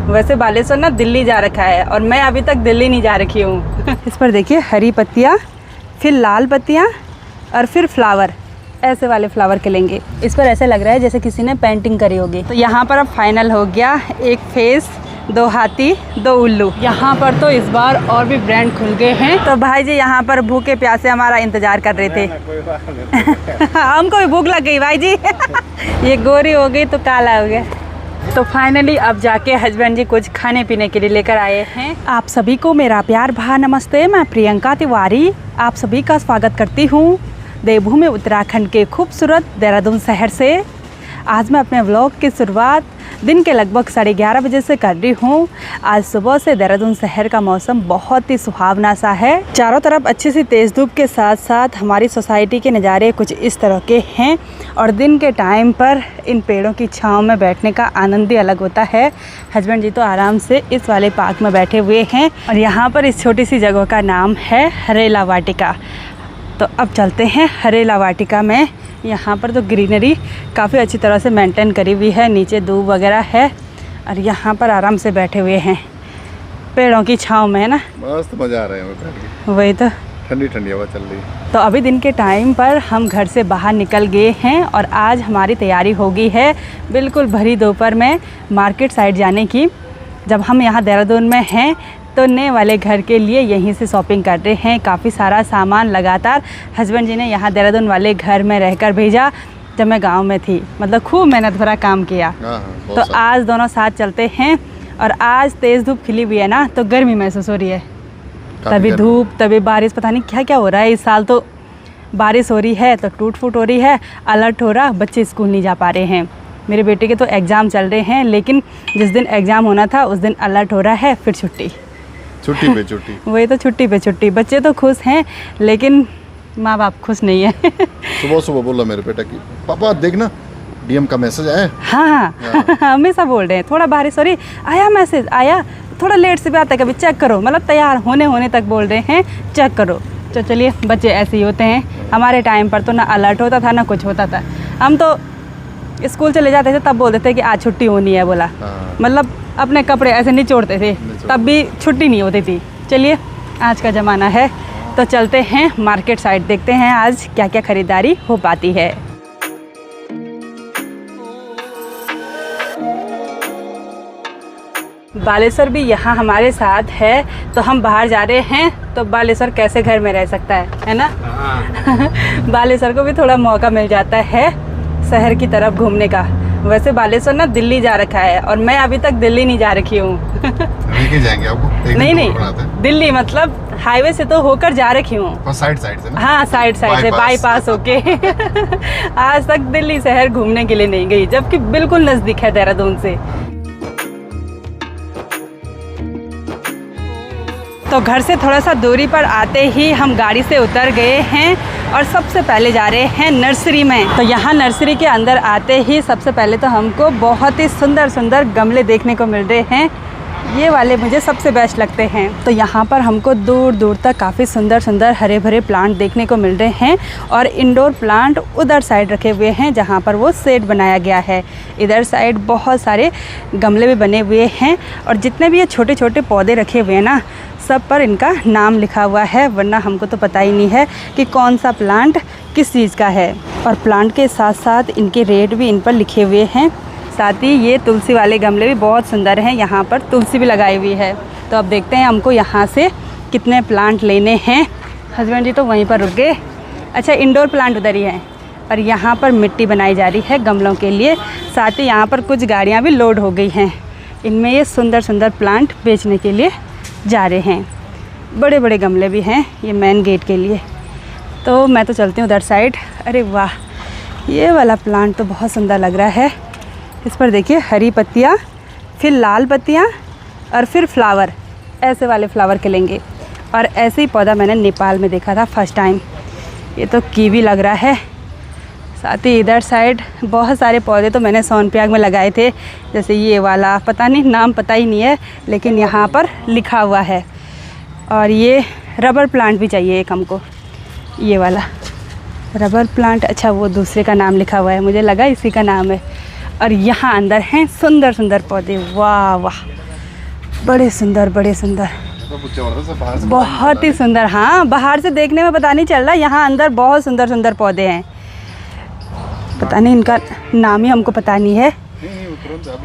वैसे बालेश्वर ना दिल्ली जा रखा है और मैं अभी तक दिल्ली नहीं जा रखी हूँ। इस पर देखिए हरी पत्तियाँ, फिर लाल पत्तियाँ और फिर फ्लावर, ऐसे वाले फ्लावर खिलेंगे। इस पर ऐसे लग रहा है जैसे किसी ने पेंटिंग करी होगी। तो यहाँ पर अब फाइनल हो गया, एक फेस, 2 हाथी, 2 उल्लू। यहाँ पर तो इस बार और भी ब्रांड खुल गए हैं। तो भाई जी यहाँ पर भूखे प्यासे हमारा इंतजार कर रहे थे। हमको भी भूख लग गई भाई जी। ये गोरी हो गई तो काला हो गया। तो फाइनली अब जाके हस्बैंड जी कुछ खाने पीने के लिए लेकर आए हैं। आप सभी को मेरा प्यार भरा नमस्ते। मैं प्रियंका तिवारी आप सभी का स्वागत करती हूँ देवभूमि उत्तराखंड के खूबसूरत देहरादून शहर से। आज मैं अपने व्लॉग की शुरुआत दिन के लगभग 11:30 बजे से कर रही हूँ। आज सुबह से देहरादून शहर का मौसम बहुत ही सुहावना सा है। चारों तरफ अच्छी सी तेज़ धूप के साथ साथ हमारी सोसाइटी के नज़ारे कुछ इस तरह के हैं और दिन के टाइम पर इन पेड़ों की छांव में बैठने का आनंद ही अलग होता है। हस्बैंड जी तो आराम से इस वाले पार्क में बैठे हुए हैं और यहाँ पर इस छोटी सी जगह का नाम है हरेला वाटिका। तो अब चलते हैं हरेला वाटिका में। यहाँ पर तो ग्रीनरी काफ़ी अच्छी तरह से मेंटेन करी हुई है, नीचे दूब वगैरह है और यहाँ पर आराम से बैठे हुए हैं पेड़ों की छांव में, है ना। मस्त मज़ा आ रहा है बैठ के। वही तो, ठंडी ठंडी हवा चल रही है। तो अभी दिन के टाइम पर हम घर से बाहर निकल गए हैं और आज हमारी तैयारी हो गई है बिल्कुल भरी दोपहर में मार्केट साइड जाने की। जब हम यहाँ देहरादून में हैं तो नए वाले घर के लिए यहीं से शॉपिंग कर रहे हैं। काफ़ी सारा सामान लगातार हस्बैंड जी ने यहाँ देहरादून वाले घर में रहकर भेजा जब मैं गांव में थी। मतलब खूब मेहनत भरा काम किया। तो आज दोनों साथ चलते हैं और आज तेज़ धूप खिली हुई है ना, तो गर्मी महसूस हो रही है। तभी धूप तभी बारिश, पता नहीं क्या क्या हो रहा है इस साल। तो बारिश हो रही है तो टूट फूट हो रही है, अलर्ट हो रहा, बच्चे स्कूल नहीं जा पा रहे हैं। मेरे बेटे के तो एग्ज़ाम चल रहे हैं, लेकिन जिस दिन एग्ज़ाम होना था उस दिन अलर्ट हो रहा है, फिर छुट्टी पे छुट्टी। वही तो, छुट्टी पे छुट्टी। बच्चे तो खुश हैं लेकिन माँ बाप खुश नहीं है। सुबह सुबह बोला मेरे बेटा कि पापा देखना डीएम का मैसेज आया। हाँ हमेशा बोल रहे हैं, थोड़ा बारिश हो रही, आया मैसेज आया, थोड़ा लेट से भी आता है, कभी चेक करो। मतलब तैयार होने तक बोल रहे हैं चेक करो। तो चलिए, बच्चे ऐसे ही होते हैं। हमारे टाइम पर तो ना अलर्ट होता था ना कुछ होता था। हम तो स्कूल चले जाते थे तब बोलते थे कि आज छुट्टी होनी है बोला। मतलब अपने कपड़े ऐसे निचोड़ते थे, तब भी छुट्टी नहीं होती थी। चलिए, आज का ज़माना है तो चलते हैं मार्केट साइड, देखते हैं आज क्या क्या ख़रीदारी हो पाती है। बालेश्वर भी यहाँ हमारे साथ है, तो हम बाहर जा रहे हैं। तो बालेश्वर कैसे घर में रह सकता है ना। बालेश्वर को भी थोड़ा मौका मिल जाता है शहर की तरफ घूमने का। वैसे बालेश्वर ना दिल्ली जा रखा है और मैं अभी तक दिल्ली नहीं जा रखी हूँ। जाएंगे आपको? नहीं, दिल्ली मतलब हाईवे से तो होकर जा रखी हूँ। साइड से ना? हाँ, साइड से बाईपास होके। आज तक दिल्ली शहर घूमने के लिए नहीं गई, जबकि बिल्कुल नज़दीक है देहरादून से। तो घर से थोड़ा सा दूरी पर आते ही हम गाड़ी से उतर गए हैं और सबसे पहले जा रहे हैं नर्सरी में। तो यहाँ नर्सरी के अंदर आते ही सबसे पहले तो हमको बहुत ही सुंदर सुंदर गमले देखने को मिल रहे हैं। ये वाले मुझे सबसे बेस्ट लगते हैं। तो यहाँ पर हमको दूर दूर तक काफ़ी सुंदर सुंदर हरे भरे प्लांट देखने को मिल रहे हैं और इंडोर प्लांट उधर साइड रखे हुए हैं जहाँ पर वो शेड बनाया गया है। इधर साइड बहुत सारे गमले भी बने हुए हैं और जितने भी ये छोटे छोटे पौधे रखे हुए हैं ना, सब पर इनका नाम लिखा हुआ है, वरना हमको तो पता ही नहीं है कि कौन सा प्लांट किस चीज़ का है। और प्लांट के साथ साथ इनके रेट भी इन पर लिखे हुए हैं। साथ ही ये तुलसी वाले गमले भी बहुत सुंदर हैं, यहाँ पर तुलसी भी लगाई हुई है। तो अब देखते हैं हमको यहाँ से कितने प्लांट लेने हैं। हस्बैंड जी तो वहीं पर रुक गए। अच्छा, इंडोर प्लांट उधर ही हैं और यहाँ पर मिट्टी बनाई जा रही है गमलों के लिए। साथ ही यहाँ पर कुछ गाड़ियाँ भी लोड हो गई हैं। इनमें ये सुंदर सुंदर प्लांट बेचने के लिए जा रहे हैं। बड़े बड़े गमले भी हैं ये मेन गेट के लिए। तो मैं तो चलती हूँ उधर साइड। अरे वाह, ये वाला प्लांट तो बहुत सुंदर लग रहा है। इस पर देखिए हरी पत्तियाँ, फिर लाल पत्तियाँ और फिर फ्लावर, ऐसे वाले फ्लावर खिलेंगे। और ऐसे ही पौधा मैंने नेपाल में देखा था फर्स्ट टाइम। ये तो कीवी लग रहा है। साथ ही इधर साइड बहुत सारे पौधे तो मैंने सोनप्रयाग में लगाए थे, जैसे ये वाला, पता नहीं नाम पता ही नहीं है, लेकिन यहाँ पर लिखा हुआ है। और ये रबर प्लांट भी चाहिए एक हमको, ये वाला रबर प्लांट। अच्छा, वो दूसरे का नाम लिखा हुआ है, मुझे लगा इसी का नाम है। और यहाँ अंदर हैं सुंदर सुंदर पौधे। वाह वाह, बड़े सुंदर, बड़े सुंदर, बहुत ही सुंदर। हाँ, बाहर से देखने में पता नहीं चल रहा, यहाँ अंदर बहुत सुंदर सुंदर पौधे हैं। पता नहीं इनका नाम ही हमको पता नहीं है।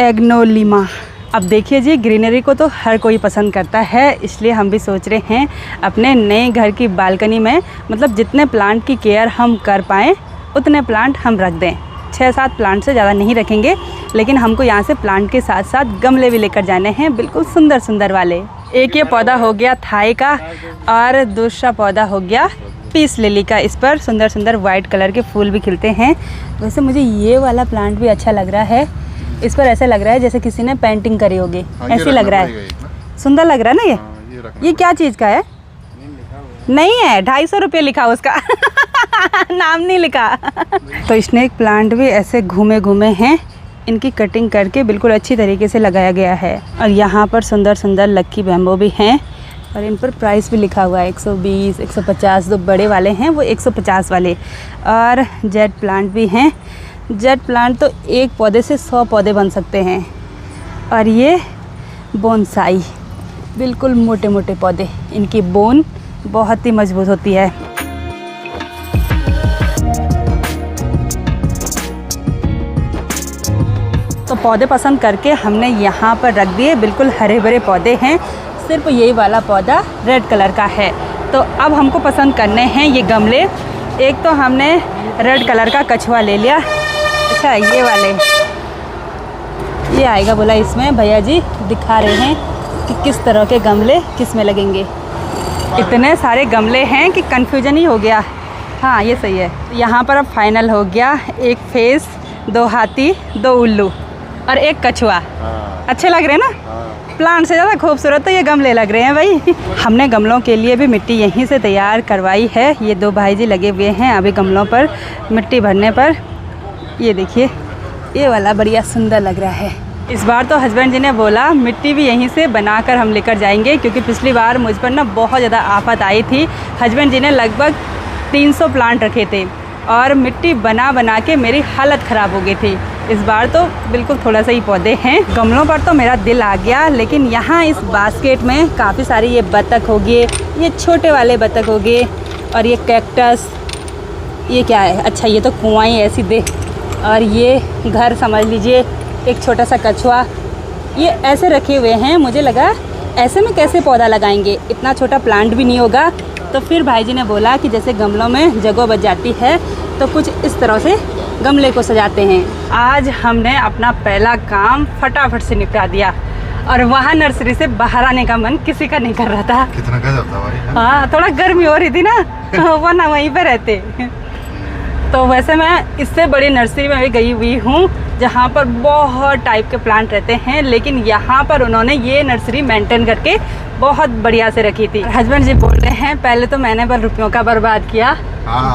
एग्नोलिमा। अब देखिए जी, ग्रीनरी को तो हर कोई पसंद करता है, इसलिए हम भी सोच रहे हैं अपने नए घर की बालकनी में मतलब जितने प्लांट की केयर हम कर पाएँ उतने प्लांट हम रख दें। 6-7 प्लांट से ज़्यादा नहीं रखेंगे, लेकिन हमको यहाँ से प्लांट के साथ साथ गमले भी लेकर जाने हैं, बिल्कुल सुंदर सुंदर वाले। एक ये पौधा हो गया थाई का और दूसरा पौधा हो गया पीस लिली का। इस पर सुंदर सुंदर वाइट कलर के फूल भी खिलते हैं। वैसे मुझे ये वाला प्लांट भी अच्छा लग रहा है। इस पर ऐसे लग रहा है जैसे किसी ने पेंटिंग करी होगी, ऐसे लग रहा है। सुंदर लग रहा है ना ये क्या चीज़ का है? नहीं है, 250 रुपये लिखा उसका नाम नहीं लिखा। तो स्नेक प्लांट भी ऐसे घूमे घूमे हैं, इनकी कटिंग करके बिल्कुल अच्छी तरीके से लगाया गया है। और यहाँ पर सुंदर सुंदर लक्की बैम्बो भी हैं और इन पर प्राइस भी लिखा हुआ है 120, 150। जो बड़े वाले हैं वो 150 वाले। और जेट प्लांट भी हैं। जेट प्लांट तो एक पौधे से 100 पौधे बन सकते हैं। और ये बोनसाई, बिल्कुल मोटे मोटे पौधे, इनकी बोन बहुत ही मजबूत होती है। तो पौधे पसंद करके हमने यहाँ पर रख दिए, बिल्कुल हरे भरे पौधे हैं। सिर्फ यही वाला पौधा रेड कलर का है। तो अब हमको पसंद करने हैं ये गमले। एक तो हमने रेड कलर का कछुआ ले लिया। अच्छा, ये वाले ये आएगा बोला इसमें। भैया जी दिखा रहे हैं कि किस तरह के गमले किस में लगेंगे। इतने सारे गमले हैं कि कन्फ्यूजन ही हो गया। हाँ, ये सही है। यहाँ पर अब फाइनल हो गया, एक फेस, 2 हाथी, 2 उल्लू और एक कछुआ। अच्छे लग रहे हैं ना? प्लांट से ज़्यादा खूबसूरत तो ये गमले लग रहे हैं भाई। हमने गमलों के लिए भी मिट्टी यहीं से तैयार करवाई है। ये 2 भाई जी लगे हुए हैं अभी गमलों पर मिट्टी भरने पर। ये देखिए, ये वाला बढ़िया सुंदर लग रहा है। इस बार तो हस्बैंड जी ने बोला मिट्टी भी यहीं से बनाकर हम लेकर जाएंगे, क्योंकि पिछली बार मुझ पर ना बहुत ज़्यादा आफत आई थी। हस्बैंड जी ने लगभग 300 प्लांट रखे थे और मिट्टी बना बना के मेरी हालत ख़राब हो गई थी। इस बार तो बिल्कुल थोड़ा सा ही पौधे हैं। गमलों पर तो मेरा दिल आ गया, लेकिन यहाँ इस बास्केट में काफ़ी सारी ये बतख हो गए, ये छोटे वाले बतख हो गए और ये कैक्टस। ये क्या है? अच्छा, ये तो कुआं ही ऐसी दे। और ये घर समझ लीजिए, एक छोटा सा कछुआ। ये ऐसे रखे हुए हैं। मुझे लगा ऐसे में कैसे पौधा लगाएंगे, इतना छोटा प्लांट भी नहीं होगा। तो फिर भाई जी ने बोला कि जैसे गमलों में जगह बच जाती है तो कुछ इस तरह से गमले को सजाते हैं। आज हमने अपना पहला काम फटाफट से निपटा दिया और वहाँ नर्सरी से बाहर आने का मन किसी का नहीं कर रहा था। कितना गजब था भाई। हाँ, थोड़ा गर्मी हो रही थी ना वरना वहीं पे रहते। तो वैसे मैं इससे बड़ी नर्सरी में भी गई हुई हूँ जहाँ पर बहुत टाइप के प्लांट रहते हैं, लेकिन यहाँ पर उन्होंने ये नर्सरी मेंटेन करके बहुत बढ़िया से रखी थी। हस्बैंड जी बोल रहे हैं पहले तो मैंने पर रुपयों का बर्बाद किया।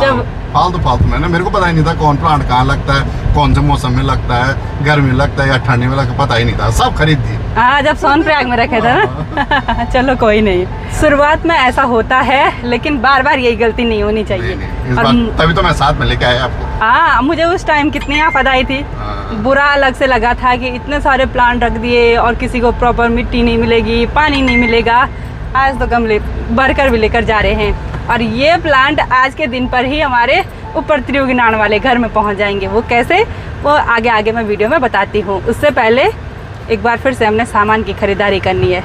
जब फालतू मैंने, मेरे को पता ही नहीं था कौन प्लांट कहाँ लगता है, कौन से मौसम में लगता है, गर्मी में लगता है या ठंडी में लगता है, पता ही नहीं था। सब खरीद दिए। हाँ, जब सोनप्रयाग में रखे थे ना चलो कोई नहीं, शुरुआत में ऐसा होता है, लेकिन बार बार यही गलती नहीं होनी चाहिए। तभी तो मैं साथ में लेके आया आपको। हाँ, मुझे उस टाइम कितनी आफत आई थी। बुरा अलग से लगा था कि इतने सारे प्लांट रख दिए और किसी को प्रॉपर मिट्टी नहीं मिलेगी, पानी नहीं मिलेगा। आज तो गमले भरकर भी लेकर जा रहे हैं और ये प्लांट आज के दिन पर ही हमारे ऊपर त्रियुगनान वाले घर में पहुंच जाएंगे। वो कैसे, वो आगे आगे मैं वीडियो में बताती हूँ। उससे पहले एक बार फिर से हमने सामान की खरीदारी करनी है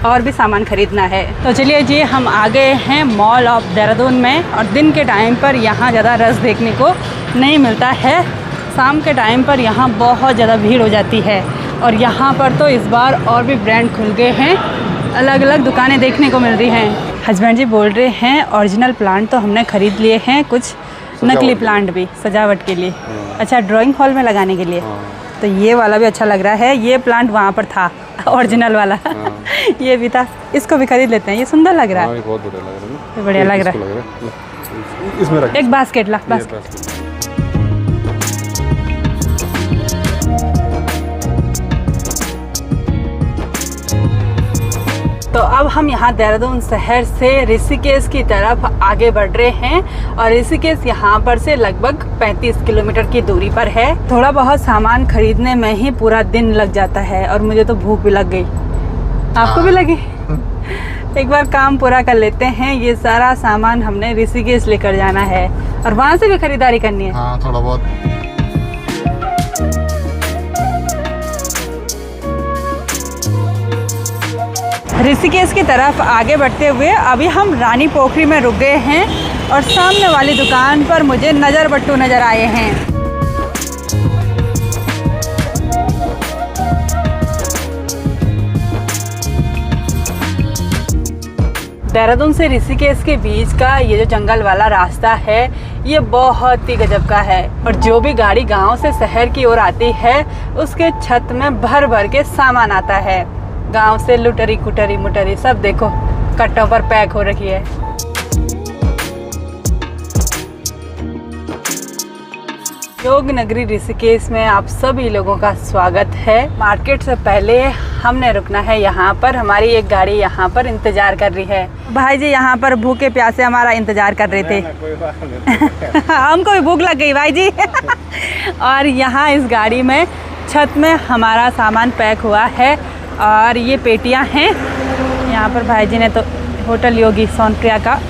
और भी सामान खरीदना है। तो चलिए जी, हम आ गए हैं मॉल ऑफ देहरादून में और दिन के टाइम पर यहाँ ज़्यादा रश देखने को नहीं मिलता है। शाम के टाइम पर यहाँ बहुत ज़्यादा भीड़ हो जाती है और यहाँ पर तो इस बार और भी ब्रांड खुल गए हैं, अलग अलग दुकानें देखने को मिल रही हैं। हस्बैंड जी बोल रहे हैं ओरिजिनल प्लांट तो हमने ख़रीद लिए हैं, कुछ नकली प्लांट भी सजावट के लिए। अच्छा, ड्राइंग हॉल में लगाने के लिए। तो ये वाला भी अच्छा लग रहा है। ये प्लांट वहाँ पर था ओरिजिनल वाला ये भी था, इसको भी खरीद लेते हैं। ये सुंदर लग रहा है, बहुत बढ़िया लग रहा है। बढ़िया लग रहा है। इसमें रख एक बास्केट ला, बास्केट। तो अब हम यहाँ देहरादून शहर से ऋषिकेश की तरफ आगे बढ़ रहे हैं और ऋषिकेश यहाँ पर से लगभग 35 किलोमीटर की दूरी पर है। थोड़ा बहुत सामान खरीदने में ही पूरा दिन लग जाता है और मुझे तो भूख भी लग गई। आपको भी लगी? एक बार काम पूरा कर लेते हैं। ये सारा सामान हमने ऋषिकेश लेकर जाना है और वहाँ से भी खरीदारी करनी है। हाँ थोड़ा बहुत। ऋषिकेश की तरफ आगे बढ़ते हुए अभी हम रानी पोखरी में रुक गए हैं और सामने वाली दुकान पर मुझे नज़र बट्टू नज़र आए हैं। देहरादून से ऋषिकेश के बीच का ये जो जंगल वाला रास्ता है ये बहुत ही गजब का है और जो भी गाड़ी गांव से शहर की ओर आती है उसके छत में भर भर के सामान आता है। गांव से लुटरी कुटरी मुटरी सब देखो कट्टों पर पैक हो रखी है। योग नगरी ऋषिकेश में आप सभी लोगों का स्वागत है। मार्केट से पहले हमने रुकना है यहाँ पर। हमारी एक गाड़ी यहाँ पर इंतजार कर रही है। भाई जी यहाँ पर भूखे प्यासे हमारा इंतजार कर रहे थे। हमको भी भूख लग गई भाई जी। और यहाँ इस गाड़ी में छत में हमारा सामान पैक हुआ है और ये पेटियाँ हैं। यहाँ पर भाई जी ने तो होटल योगी सोनप्रिया का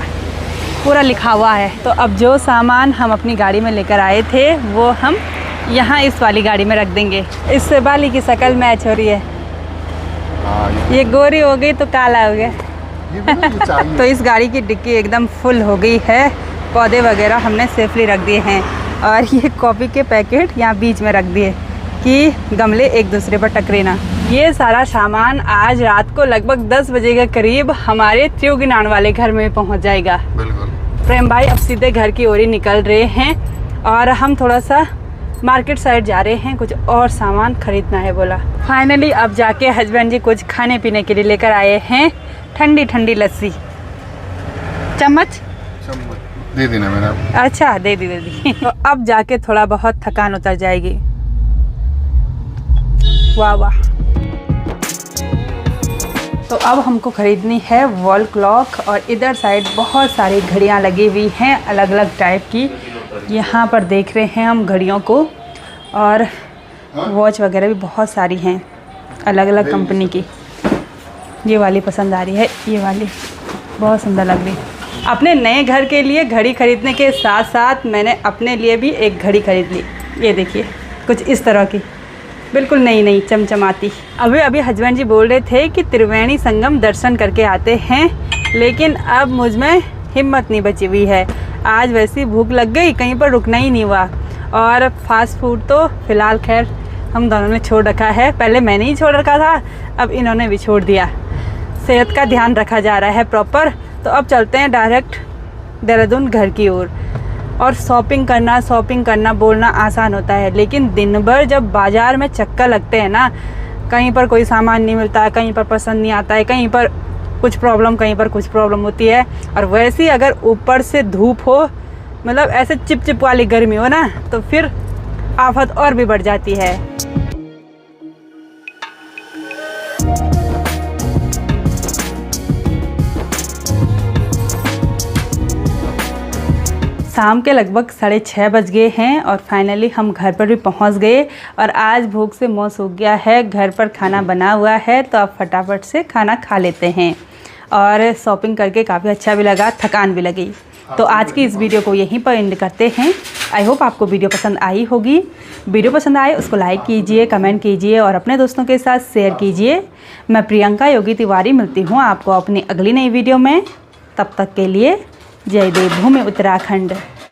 पूरा लिखा हुआ है। तो अब जो सामान हम अपनी गाड़ी में लेकर आए थे वो हम यहाँ इस वाली गाड़ी में रख देंगे। इससे बाली की शक्ल मैच हो रही है। ये गोरी हो गई तो काला हो गया। तो इस गाड़ी की डिक्की एकदम फुल हो गई है। पौधे वगैरह हमने सेफली रख दिए हैं और ये कॉफ़ी के पैकेट यहाँ बीच में रख दिए कि गमले एक दूसरे पर टकरे ना। ये सारा सामान आज रात को लगभग 10 बजे के करीब हमारे त्योगिनान वाले घर में पहुंच जाएगा। बिल्कुल। प्रेम भाई अब सीधे घर की ओर ही निकल रहे हैं और हम थोड़ा सा मार्केट साइड जा रहे हैं, कुछ और सामान खरीदना है बोला। फाइनली अब जाके हस्बैंड जी कुछ खाने पीने के लिए लेकर आए हैं। ठंडी ठंडी लस्सी। चम्मच दे देना मेरा। अच्छा दे दी। तो अब जाके थोड़ा बहुत थकान उतर जाएगी। वाह वाह। तो अब हमको ख़रीदनी है वॉल क्लॉक और इधर साइड बहुत सारी घड़ियां लगी हुई हैं अलग अलग टाइप की। यहाँ पर देख रहे हैं हम घड़ियों को और वॉच वगैरह भी बहुत सारी हैं अलग अलग कंपनी की। ये वाली पसंद आ रही है, ये वाली बहुत सुंदर लग रही है। अपने नए घर के लिए घड़ी खरीदने के साथ साथ मैंने अपने लिए भी एक घड़ी खरीद ली। ये देखिए कुछ इस तरह की बिल्कुल नई नई चमचमाती। अभी हस्बैंड जी बोल रहे थे कि त्रिवेणी संगम दर्शन करके आते हैं, लेकिन अब मुझ में हिम्मत नहीं बची हुई है। आज वैसी भूख लग गई, कहीं पर रुकना ही नहीं हुआ। और फास्ट फूड तो फ़िलहाल खैर हम दोनों ने छोड़ रखा है। पहले मैंने ही छोड़ रखा था, अब इन्होंने भी छोड़ दिया। सेहत का ध्यान रखा जा रहा है प्रॉपर। तो अब चलते हैं डायरेक्ट देहरादून घर की ओर। और शॉपिंग करना बोलना आसान होता है, लेकिन दिन भर जब बाज़ार में चक्कर लगते हैं ना, कहीं पर कोई सामान नहीं मिलता है, कहीं पर पसंद नहीं आता है, कहीं पर कुछ प्रॉब्लम, कहीं पर कुछ प्रॉब्लम होती है। और वैसे ही अगर ऊपर से धूप हो, मतलब ऐसे चिप वाली गर्मी हो ना, तो फिर आफत और भी बढ़ जाती है। शाम के लगभग 6:30 बज गए हैं और फाइनली हम घर पर भी पहुंच गए। और आज भूख से मुँह सूख गया है। घर पर खाना बना हुआ है तो अब फटाफट से खाना खा लेते हैं। और शॉपिंग करके काफ़ी अच्छा भी लगा, थकान भी लगी। तो आज की इस वीडियो को यहीं पर एंड करते हैं। आई होप आपको वीडियो पसंद आई होगी। वीडियो पसंद आए उसको लाइक कीजिए, कमेंट कीजिए और अपने दोस्तों के साथ शेयर कीजिए। मैं प्रियंका योगी तिवारी मिलती हूँ आपको अपनी अगली नई वीडियो में। तब तक के लिए जय देवभूमि उत्तराखंड।